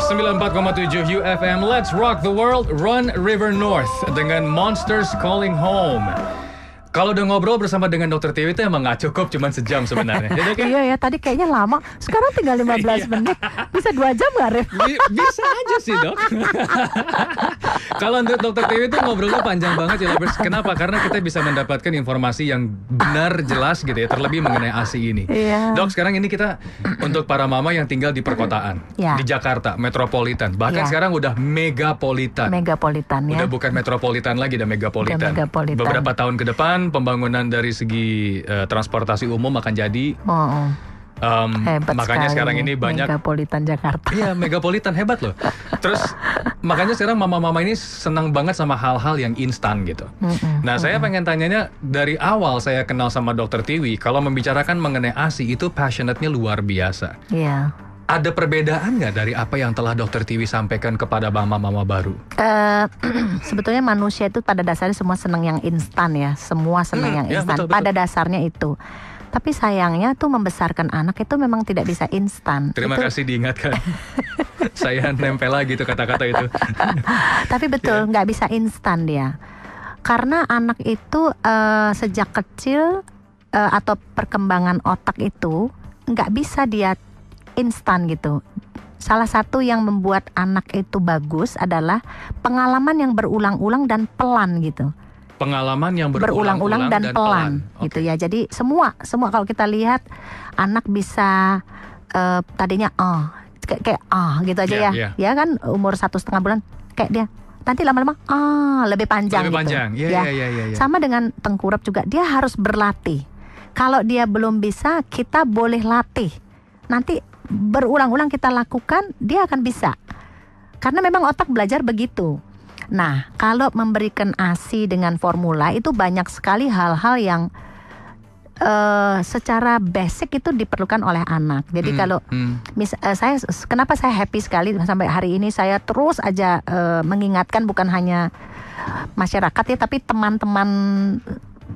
94,7 UFM. Let's rock the world. Run River North dengan Monsters Calling Home. Kalau udah ngobrol bersama dengan Dr. Tiwi itu emang gak cukup cuman sejam sebenarnya. Jadi kayak... Iya ya, tadi kayaknya lama. Sekarang tinggal 15 menit. Bisa 2 jam gak, Ref? Bisa aja sih, Dok. Kalau untuk Dr. Tiwi itu ngobrolnya panjang banget ya, lovers. Kenapa? Karena kita bisa mendapatkan informasi yang benar, jelas gitu ya, terlebih mengenai ASI ini. Iya. Dok, sekarang ini kita untuk para mama yang tinggal di perkotaan, di Jakarta, metropolitan, bahkan sekarang udah megapolitan. Megapolitan ya. Udah bukan metropolitan lagi, udah megapolitan. Beberapa tahun ke depan pembangunan dari segi transportasi umum akan jadi. Hebat makanya sekali. Sekarang ini banyak megapolitan Jakarta. Iya, megapolitan hebat loh. Terus makanya sekarang mama-mama ini senang banget sama hal-hal yang instan gitu. Nah, saya pengen tanyanya, dari awal saya kenal sama Dr. Tiwi, kalau membicarakan mengenai ASI itu passionate-nya luar biasa. Iya. Ada perbedaan nggak dari apa yang telah Dr. Tiwi sampaikan kepada mama-mama baru? Sebetulnya manusia itu pada dasarnya semua senang yang instan ya. Semua senang yang instan. Betul. Pada dasarnya itu. Tapi sayangnya tuh membesarkan anak itu memang tidak bisa instan. Terima kasih diingatkan. Saya nempel lagi tuh kata-kata itu. Tapi betul, nggak bisa instan dia. Karena anak itu sejak kecil atau perkembangan otak itu nggak bisa dia instan gitu. Salah satu yang membuat anak itu bagus adalah pengalaman yang berulang-ulang dan pelan gitu. Pengalaman yang berulang-ulang dan pelan. Gitu ya. Jadi semua kalau kita lihat anak bisa tadinya kayak gitu aja ya. Ya kan umur 1,5 bulan kayak dia. Nanti lama-lama lebih panjang gitu. Iya. Sama dengan tengkurap juga, dia harus berlatih. Kalau dia belum bisa, kita boleh latih. Nanti berulang-ulang kita lakukan, dia akan bisa. Karena memang otak belajar begitu. Nah, kalau memberikan ASI dengan formula itu banyak sekali hal-hal yang secara basic itu diperlukan oleh anak. Jadi kalau kenapa saya happy sekali sampai hari ini saya terus aja mengingatkan bukan hanya masyarakat ya, tapi teman-teman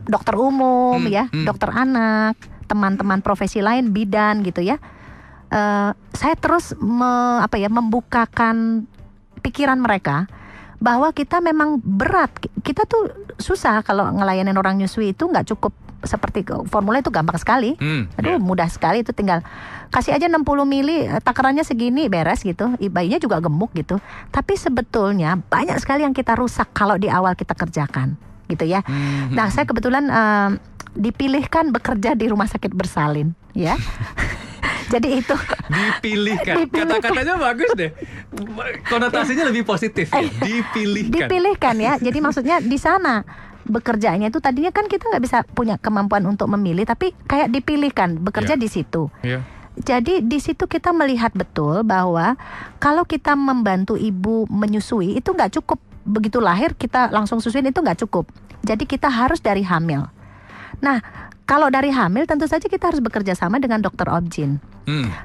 dokter umum dokter anak, teman-teman profesi lain, bidan gitu ya. Saya terus membukakan pikiran mereka bahwa kita memang berat. Kita tuh susah kalau ngelayanin orang nyusui itu, nggak cukup seperti formula itu gampang sekali. Mudah sekali, itu tinggal kasih aja 60 mili, takarannya segini beres gitu. Bayinya juga gemuk gitu. Tapi sebetulnya banyak sekali yang kita rusak kalau di awal kita kerjakan gitu ya. Nah, saya kebetulan dipilihkan bekerja di rumah sakit bersalin ya. Jadi itu dipilihkan. Kata-katanya bagus deh. Konotasinya lebih positif ya. Dipilihkan ya. Jadi maksudnya di sana bekerjanya itu tadinya kan kita nggak bisa punya kemampuan untuk memilih, tapi kayak dipilihkan bekerja di situ. Jadi di situ kita melihat betul bahwa kalau kita membantu ibu menyusui itu nggak cukup, begitu lahir kita langsung susuin itu nggak cukup. Jadi kita harus dari hamil. Nah, kalau dari hamil tentu saja kita harus bekerja sama dengan dokter obgyn.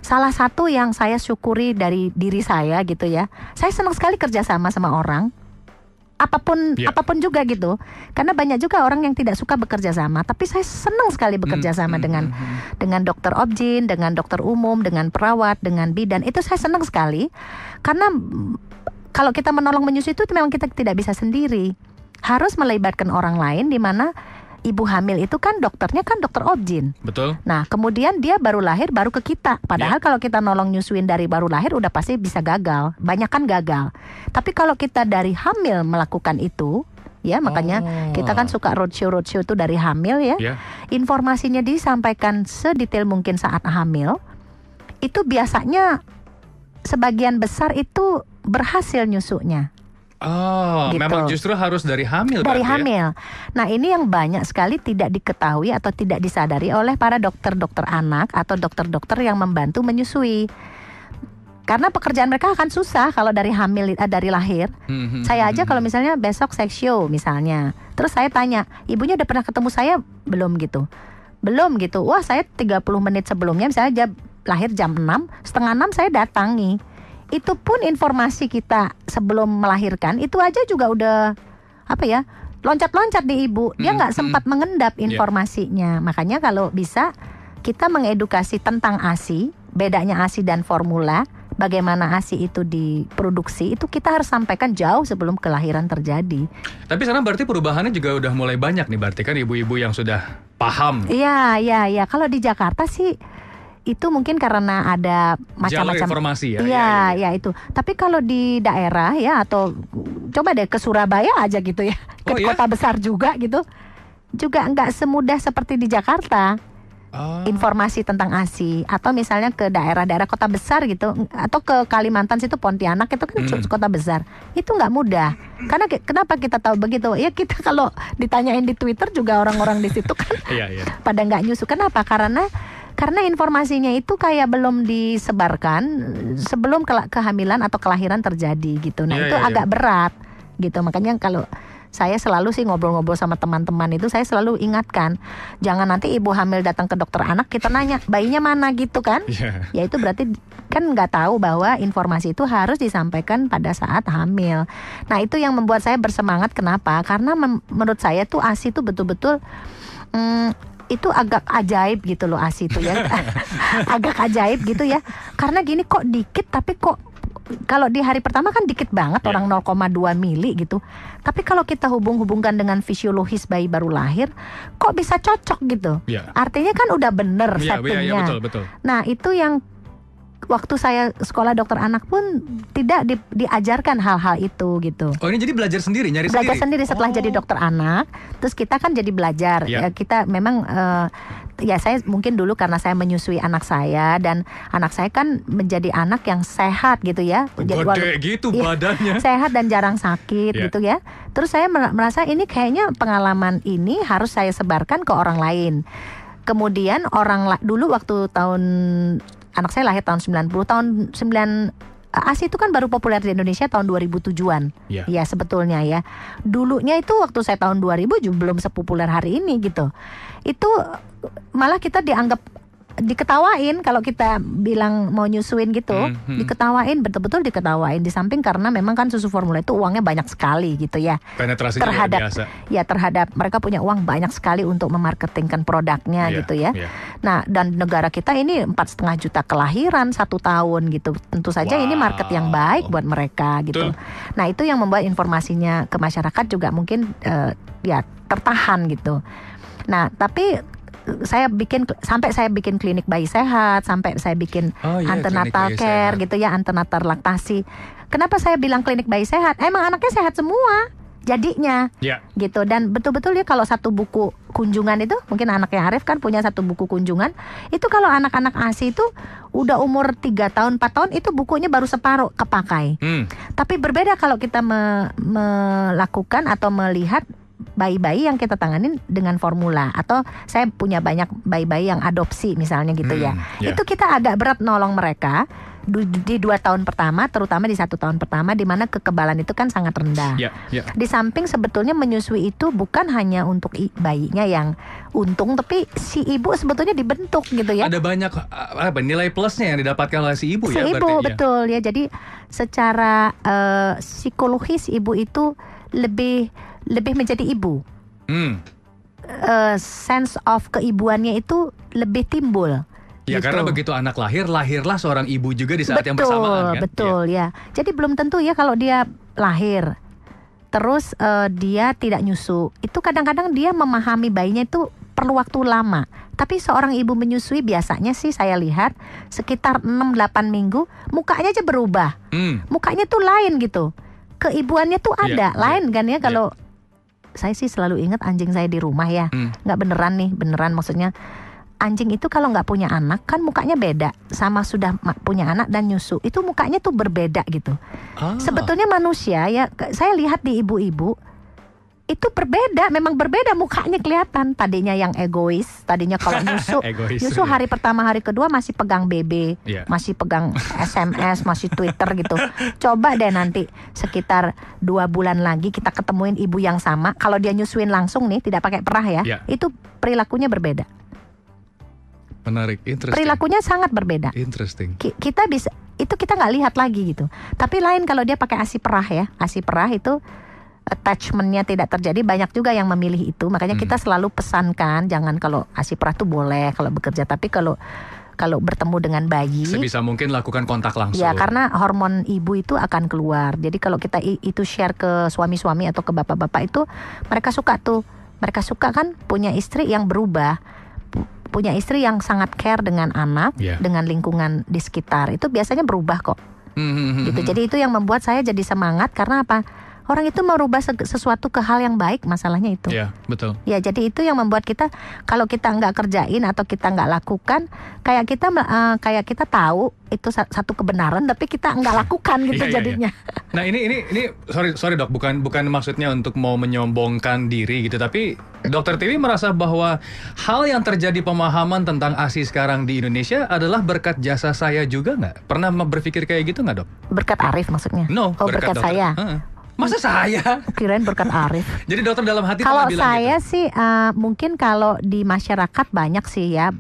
Salah satu yang saya syukuri dari diri saya gitu ya, saya senang sekali kerja sama orang. Apapun juga gitu. Karena banyak juga orang yang tidak suka bekerja sama, tapi saya senang sekali bekerja sama dengan dokter obgyn, dengan dokter umum, dengan perawat, dengan bidan. Itu saya senang sekali. Karena kalau kita menolong menyusui itu memang kita tidak bisa sendiri. Harus melibatkan orang lain, di mana ibu hamil itu kan dokternya kan dokter obgyn. Betul. Nah, kemudian dia baru lahir baru ke kita. Padahal kalau kita nolong nyusuin dari baru lahir udah pasti bisa gagal. Banyak kan gagal. Tapi kalau kita dari hamil melakukan itu, ya makanya kita kan suka roadshow itu dari hamil ya. Informasinya disampaikan sedetail mungkin saat hamil. Itu biasanya sebagian besar itu berhasil nyusunya. Gitu. Memang justru harus dari hamil. Dari hamil. Nah, ini yang banyak sekali tidak diketahui atau tidak disadari oleh para dokter-dokter anak atau dokter-dokter yang membantu menyusui. Karena pekerjaan mereka akan susah kalau dari hamil, dari lahir. Saya aja kalau misalnya besok seksio misalnya, terus saya tanya, ibunya udah pernah ketemu saya belum gitu? Belum gitu. Wah, saya 30 menit sebelumnya misalnya lahir jam 6, setengah 6 saya datangi. Itu pun informasi kita sebelum melahirkan itu aja juga udah loncat-loncat di ibu. Dia nggak sempat mengendap informasinya. Makanya kalau bisa kita mengedukasi tentang ASI, bedanya ASI dan formula, bagaimana ASI itu diproduksi, itu kita harus sampaikan jauh sebelum kelahiran terjadi. Tapi sekarang berarti perubahannya juga udah mulai banyak nih, berarti kan ibu-ibu yang sudah paham. Iya. Kalau di Jakarta sih itu mungkin karena ada macam-macam jalur informasi ya. Iya, itu. Tapi kalau di daerah ya, atau coba deh ke Surabaya aja gitu ya, ke kota besar juga gitu, juga nggak semudah seperti di Jakarta. Informasi tentang ASI, atau misalnya ke daerah-daerah kota besar gitu, atau ke Kalimantan situ, Pontianak itu kan kota besar, itu nggak mudah. Karena kenapa kita tahu begitu? Ya kita kalau ditanyain di Twitter juga orang-orang di situ kan pada nggak nyusu. Kenapa? Karena informasinya itu kayak belum disebarkan sebelum kehamilan atau kelahiran terjadi gitu. Nah itu agak berat gitu. Makanya kalau saya selalu sih ngobrol-ngobrol sama teman-teman itu, saya selalu ingatkan, jangan nanti ibu hamil datang ke dokter anak, kita nanya bayinya mana gitu kan. Ya itu berarti kan nggak tahu bahwa informasi itu harus disampaikan pada saat hamil. Nah itu yang membuat saya bersemangat. Kenapa? Karena menurut saya tuh ASI itu betul-betul itu agak ajaib gitu loh, ASI itu ya. Agak ajaib gitu ya. Karena gini, kok dikit tapi kok kalau di hari pertama kan dikit banget, orang 0,2 mili gitu. Tapi kalau kita hubung-hubungkan dengan fisiologis bayi baru lahir, kok bisa cocok gitu. Artinya kan udah bener settingnya. Betul. Nah itu yang waktu saya sekolah dokter anak pun tidak diajarkan hal-hal itu gitu. Oh ini jadi belajar sendiri, belajar sendiri setelah jadi dokter anak. Terus kita kan jadi belajar. Kita memang saya mungkin dulu karena saya menyusui anak saya, dan anak saya kan menjadi anak yang sehat gitu ya. Gede gitu badannya. Sehat dan jarang sakit gitu ya. Terus saya merasa ini kayaknya pengalaman ini harus saya sebarkan ke orang lain. Kemudian dulu waktu anak saya lahir tahun 90, ASI itu kan baru populer di Indonesia tahun 2007-an. Ya sebetulnya ya. Dulunya itu waktu saya tahun 2000 juga belum sepopuler hari ini gitu. Itu malah kita diketawain kalau kita bilang mau nyusuin gitu. Diketawain, betul-betul diketawain. Di samping karena memang kan susu formula itu uangnya banyak sekali gitu ya. Penetrasinya luar biasa. Ya terhadap mereka punya uang banyak sekali untuk memarketingkan produknya gitu ya. Nah dan negara kita ini 4,5 juta kelahiran 1 tahun gitu. Tentu saja ini market yang baik buat mereka gitu. Nah itu yang membuat informasinya ke masyarakat juga mungkin tertahan gitu. Nah tapi saya bikin klinik bayi sehat, sampai saya bikin antenatal care gitu ya, antenatal laktasi. Kenapa saya bilang klinik bayi sehat? Emang anaknya sehat semua jadinya gitu. Dan betul-betul ya kalau satu buku kunjungan itu, mungkin anaknya Arif kan punya satu buku kunjungan, itu kalau anak-anak ASI itu udah umur 3 tahun 4 tahun itu bukunya baru separuh kepakai. Tapi berbeda kalau kita melakukan atau melihat bayi-bayi yang kita tanganin dengan formula, atau saya punya banyak bayi-bayi yang adopsi misalnya gitu ya. Itu kita agak berat nolong mereka di 2 tahun pertama, terutama di 1 tahun pertama, di mana kekebalan itu kan sangat rendah. Di samping sebetulnya menyusui itu bukan hanya untuk bayinya yang untung, tapi si ibu sebetulnya dibentuk gitu ya. Ada banyak nilai plusnya yang didapatkan oleh si ibu ya. Si ibu betul ya. Jadi secara psikologis ibu itu lebih menjadi ibu. Sense of keibuannya itu lebih timbul. Ya gitu. Karena begitu anak lahirlah seorang ibu juga di saat yang bersamaan kan. Betul ya. Jadi belum tentu ya kalau dia lahir terus dia tidak nyusu. Itu kadang-kadang dia memahami bayinya itu perlu waktu lama. Tapi seorang ibu menyusui biasanya sih saya lihat sekitar 6-8 minggu mukanya aja berubah. Mukanya tuh lain gitu. Keibuannya tuh ada, lain kan ya kalau saya sih selalu ingat anjing saya di rumah ya. Nggak beneran maksudnya. Anjing itu kalau nggak punya anak kan mukanya beda sama sudah punya anak dan nyusu. Itu mukanya tuh berbeda gitu. Sebetulnya manusia ya, saya lihat di ibu-ibu itu berbeda, memang berbeda mukanya kelihatan. Tadinya yang egois, tadinya kalau nyusu hari pertama hari kedua masih pegang BB, masih pegang SMS, masih Twitter gitu. Coba deh nanti sekitar 2 bulan lagi kita ketemuin ibu yang sama, kalau dia nyusuin langsung nih tidak pakai perah ya, itu perilakunya berbeda. Menarik, interesting. Perilakunya sangat berbeda. Interesting. Kita bisa, itu kita nggak lihat lagi gitu. Tapi lain kalau dia pakai ASI perah ya, ASI perah itu attachmentnya tidak terjadi. Banyak juga yang memilih itu. Makanya kita selalu pesankan jangan, kalau ASI perah tuh boleh kalau bekerja, tapi kalau kalau bertemu dengan bayi. Sebisa mungkin lakukan kontak langsung. Ya, karena hormon ibu itu akan keluar. Jadi kalau kita itu share ke suami-suami atau ke bapak-bapak itu, mereka suka tuh. Mereka suka kan punya istri yang berubah. Punya istri yang sangat care dengan anak, dengan lingkungan di sekitar. Itu biasanya berubah kok. Gitu. Jadi itu yang membuat saya jadi semangat, karena apa? Orang itu merubah sesuatu ke hal yang baik, masalahnya itu. Iya, betul. Ya, jadi itu yang membuat kita, kalau kita nggak kerjain atau kita nggak lakukan, kayak kita tahu itu satu kebenaran, tapi kita nggak lakukan gitu jadinya. Nah ini sorry dok, bukan maksudnya untuk mau menyombongkan diri gitu, tapi Dokter Tiwi merasa bahwa hal yang terjadi pemahaman tentang ASI sekarang di Indonesia adalah berkat jasa saya juga nggak? Pernah berpikir kayak gitu nggak dok? Berkat Arif maksudnya? No, berkat saya. Masa saya? Kirain berkat Arif. Jadi dokter dalam hati kalau bilang saya gitu? Sih mungkin kalau di masyarakat banyak sih ya,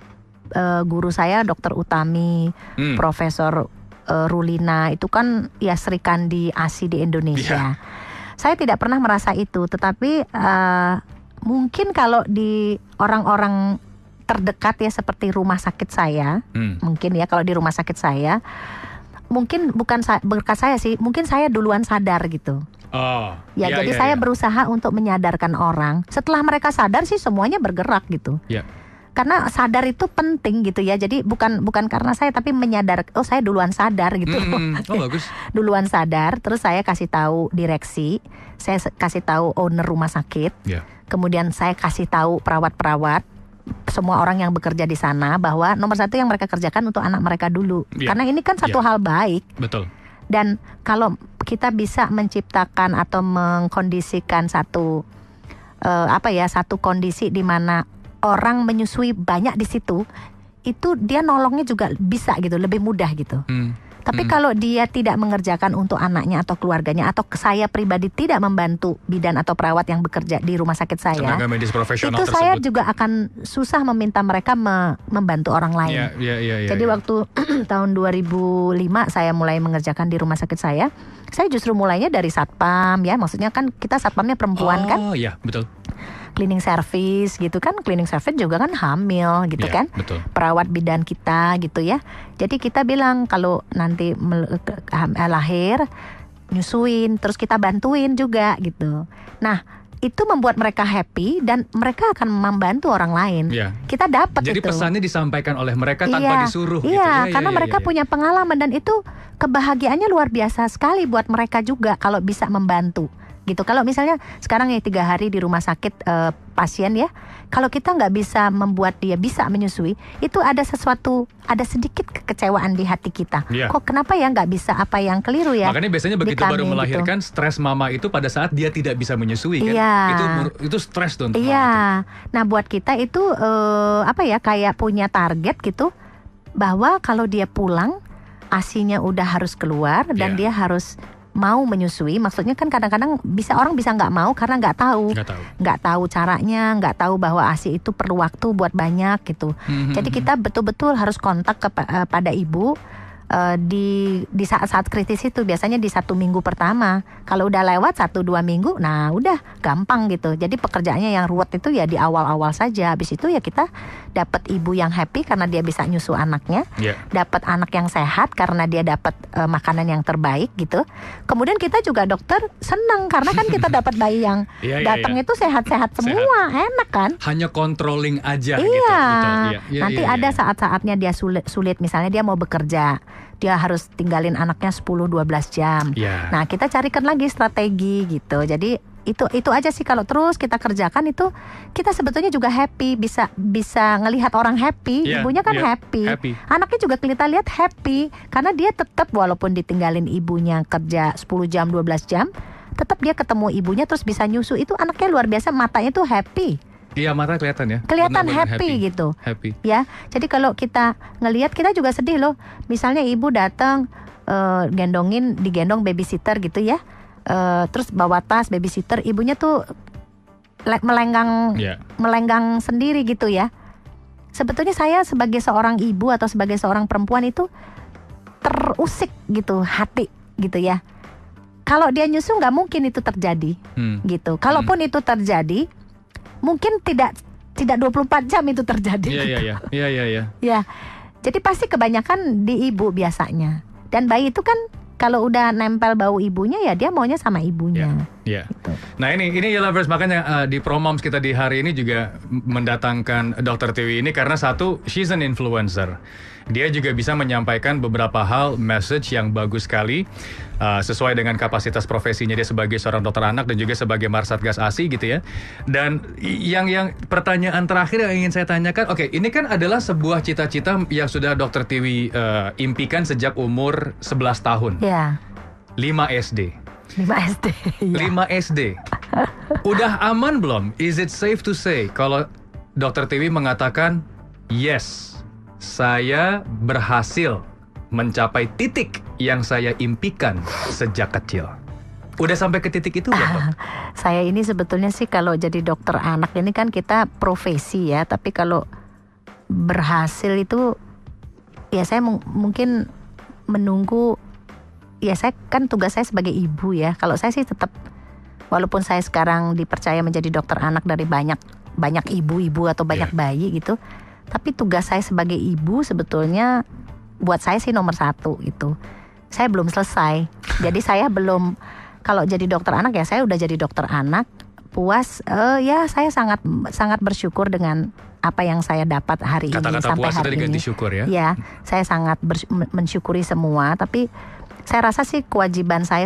guru saya Dokter Utami, Profesor Rulina itu kan ya Sri Kandi ASI di Indonesia. Saya tidak pernah merasa itu, tetapi mungkin kalau di orang-orang terdekat ya seperti rumah sakit saya, mungkin ya kalau di rumah sakit saya, mungkin bukan berkat saya sih, mungkin saya duluan sadar gitu. Jadi saya berusaha untuk menyadarkan orang. Setelah mereka sadar sih semuanya bergerak gitu. Karena sadar itu penting gitu ya. Jadi bukan karena saya, tapi menyadar. Oh, saya duluan sadar gitu. Bagus. Duluan sadar, terus saya kasih tahu direksi, saya kasih tahu owner rumah sakit. Kemudian saya kasih tahu perawat-perawat, semua orang yang bekerja di sana, bahwa nomor satu yang mereka kerjakan untuk anak mereka dulu. Karena ini kan satu hal baik. Betul. Dan kalau kita bisa menciptakan atau mengkondisikan satu kondisi di mana orang menyusui banyak di situ, itu dia nolongnya juga bisa gitu, lebih mudah gitu. Tapi kalau dia tidak mengerjakan untuk anaknya atau keluarganya, atau saya pribadi tidak membantu bidan atau perawat yang bekerja di rumah sakit saya, tenaga medis profesional itu tersebut, saya juga akan susah meminta mereka membantu orang lain. Jadi waktu tahun 2005 saya mulai mengerjakan di rumah sakit saya justru mulainya dari satpam ya, maksudnya kan kita satpamnya perempuan kan. Oh iya, betul. Cleaning service gitu kan, cleaning service juga kan hamil gitu kan, betul. Perawat bidan kita gitu ya. Jadi kita bilang kalau nanti lahir nyusuin, terus kita bantuin juga gitu. Nah itu membuat mereka happy dan mereka akan membantu orang lain. Kita dapat itu. Jadi pesannya disampaikan oleh mereka tanpa disuruh. Iya, karena mereka punya pengalaman dan itu kebahagiaannya luar biasa sekali buat mereka juga kalau bisa membantu. Gitu. Kalau misalnya sekarang ya 3 hari di rumah sakit pasien ya, kalau kita nggak bisa membuat dia bisa menyusui, itu ada sedikit kekecewaan di hati kita. Kok kenapa ya nggak bisa, apa yang keliru ya? Makanya biasanya begitu baru melahirkan, stres mama itu pada saat dia tidak bisa menyusui kan? Itu stres tuh. Nah buat kita itu kayak punya target gitu, bahwa kalau dia pulang ASI-nya udah harus keluar dan dia harus mau menyusui. Maksudnya kan kadang-kadang orang bisa nggak mau karena nggak tahu caranya, nggak tahu bahwa ASI itu perlu waktu buat banyak gitu. Jadi kita betul-betul harus kontak pada ibu di saat-saat kritis itu, biasanya di 1 minggu pertama. Kalau udah lewat 1-2 minggu, nah udah gampang gitu. Jadi pekerjaannya yang ruwet itu ya di awal-awal saja. Habis itu ya kita dapat ibu yang happy karena dia bisa nyusu anaknya, dapat anak yang sehat karena dia dapat makanan yang terbaik gitu. Kemudian kita juga dokter senang karena kan kita dapat bayi yang datang itu sehat-sehat semua, enak kan? Hanya controlling aja gitu. Nanti ada saat-saatnya dia sulit, misalnya dia mau bekerja, dia harus tinggalin anaknya 10-12 jam. Nah kita carikan lagi strategi gitu. Jadi itu aja sih, kalau terus kita kerjakan itu kita sebetulnya juga happy, bisa ngelihat orang happy, ibunya kan happy. Anaknya juga kita lihat happy karena dia tetap walaupun ditinggalin ibunya kerja 10 jam 12 jam, tetap dia ketemu ibunya terus bisa nyusu. Itu anaknya luar biasa, matanya tuh happy. Iya, mata kelihatan ya. Kelihatan happy gitu. Ya. Jadi kalau kita ngelihat, kita juga sedih loh. Misalnya ibu datang digendong babysitter gitu ya. Terus bawa tas babysitter, ibunya tuh melenggang sendiri gitu ya. Sebetulnya saya sebagai seorang ibu atau sebagai seorang perempuan itu terusik gitu hati gitu ya. Kalau dia nyusu nggak mungkin itu terjadi gitu. Kalaupun itu terjadi, mungkin tidak 24 jam itu terjadi. Iya. Ya. Jadi pasti kebanyakan di ibu biasanya. Dan bayi itu kan kalau udah nempel bau ibunya ya dia maunya sama ibunya. Yeah. Gitu. Nah ini Lovers, makanya di Promoms kita di hari ini juga mendatangkan Dr. Tiwi ini karena satu, she's an influencer. Dia juga bisa menyampaikan beberapa hal, message yang bagus sekali sesuai dengan kapasitas profesinya dia sebagai seorang dokter anak dan juga sebagai Marsatgas ASI gitu ya. Dan yang pertanyaan terakhir yang ingin saya tanyakan, oke, ini kan adalah sebuah cita-cita yang sudah Dr. Tiwi impikan sejak umur 11 tahun. Ya. 5 SD. 5 SD. Ya. 5 SD. Udah aman belum? Is it safe to say kalau Dr. Tiwi mengatakan yes, saya berhasil mencapai titik yang saya impikan sejak kecil. Udah sampai ke titik itu belum, Dok? Saya ini sebetulnya sih kalau jadi dokter anak ini kan kita profesi ya, tapi kalau berhasil itu ya saya mungkin menunggu. Ya saya kan tugas saya sebagai ibu ya. Kalau saya sih tetap, walaupun saya sekarang dipercaya menjadi dokter anak dari banyak ibu-ibu atau banyak bayi gitu, tapi tugas saya sebagai ibu sebetulnya buat saya sih nomor 1 gitu. Saya belum selesai. Jadi saya belum, kalau jadi dokter anak ya saya udah jadi dokter anak, puas. Ya saya sangat bersyukur dengan apa yang saya dapat hari ini sampai hari ini. Kata-kata puas itu diganti syukur ya? Ya, saya sangat mensyukuri semua. Tapi saya rasa sih kewajiban saya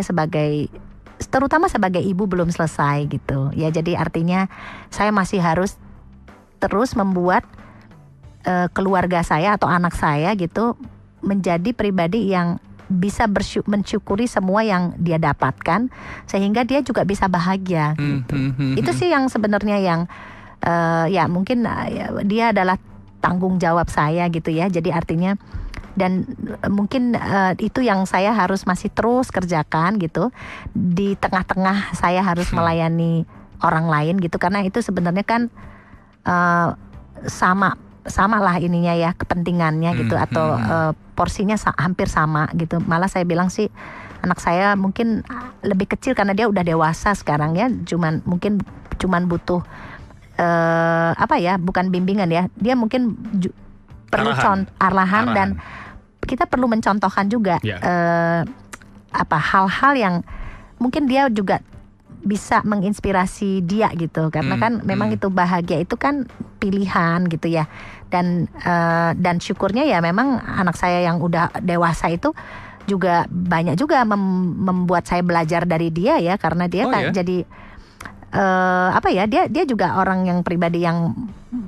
terutama sebagai ibu belum selesai gitu. Ya jadi artinya saya masih harus terus membuat keluarga saya atau anak saya gitu menjadi pribadi yang bisa mensyukuri semua yang dia dapatkan sehingga dia juga bisa bahagia gitu. Itu sih yang sebenarnya yang ya mungkin dia adalah tanggung jawab saya gitu ya. Jadi artinya dan mungkin itu yang saya harus masih terus kerjakan gitu. Di tengah-tengah saya harus melayani orang lain gitu, karena itu sebenarnya kan sama lah ininya ya, kepentingannya gitu atau porsinya hampir sama gitu. Malah saya bilang sih anak saya mungkin lebih kecil karena dia udah dewasa sekarang ya, cuman butuh bukan bimbingan ya, dia mungkin perlu arahan dan kita perlu mencontohkan juga hal-hal yang mungkin dia juga bisa menginspirasi dia gitu, karena kan memang itu bahagia itu kan pilihan gitu ya, dan syukurnya ya memang anak saya yang udah dewasa itu juga banyak juga membuat saya belajar dari dia ya, karena dia jadi dia juga orang yang pribadi yang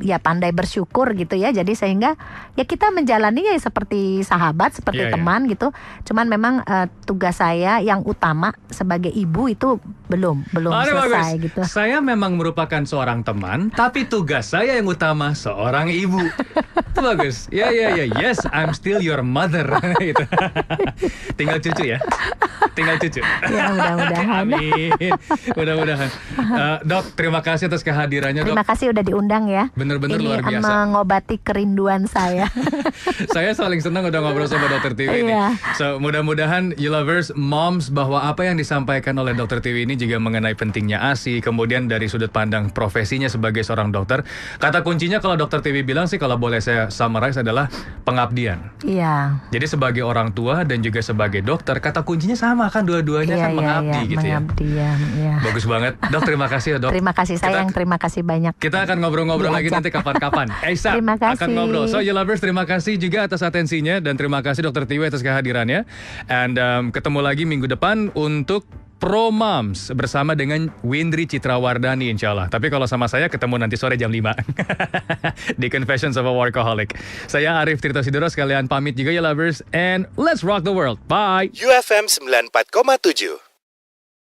ya pandai bersyukur gitu ya. Jadi sehingga ya kita menjalaninya seperti sahabat, seperti teman gitu. Cuman memang tugas saya yang utama sebagai ibu itu belum selesai bagus. Gitu. Saya memang merupakan seorang teman, tapi tugas saya yang utama seorang ibu. Itu bagus. Yes, I'm still your mother. Gitu. Tinggal cucu ya. Ya mudah-mudahan. Amin. Mudah-mudahan. Dok, terima kasih atas kehadirannya, Dok. Terima kasih udah diundang ya. Bener-bener luar biasa. Ini mengobati kerinduan saya. Saya paling senang udah ngobrol sama Dr. Tiwi ini. So mudah-mudahan you lovers, moms, bahwa apa yang disampaikan oleh Dr. Tiwi ini juga mengenai pentingnya ASI, kemudian dari sudut pandang profesinya sebagai seorang dokter. Kata kuncinya kalau Dr. Tiwi bilang sih, kalau boleh saya summarize, adalah pengabdian. Iya. Jadi sebagai orang tua dan juga sebagai dokter, kata kuncinya sama kan, dua-duanya kan mengabdi gitu mengabdi, ya. Bagus banget. Dok, terima kasih ya, Dok. Terima kasih sayang, terima kasih banyak. Kita akan ngobrol-ngobrol lagi nanti kapan-kapan. Terima kasih. Akan ngobrol. So, you lovers, terima kasih juga atas atensinya dan terima kasih Dr. Tiwi atas kehadirannya. And ketemu lagi minggu depan untuk Pro Moms bersama dengan Windri Citrawardani insyaallah. Tapi kalau sama saya ketemu nanti sore jam 5 di Confessions of a Workaholic. Saya Arif Tirto Sidoro, sekalian pamit juga ya lovers, and let's rock the world. Bye. UFM 94,7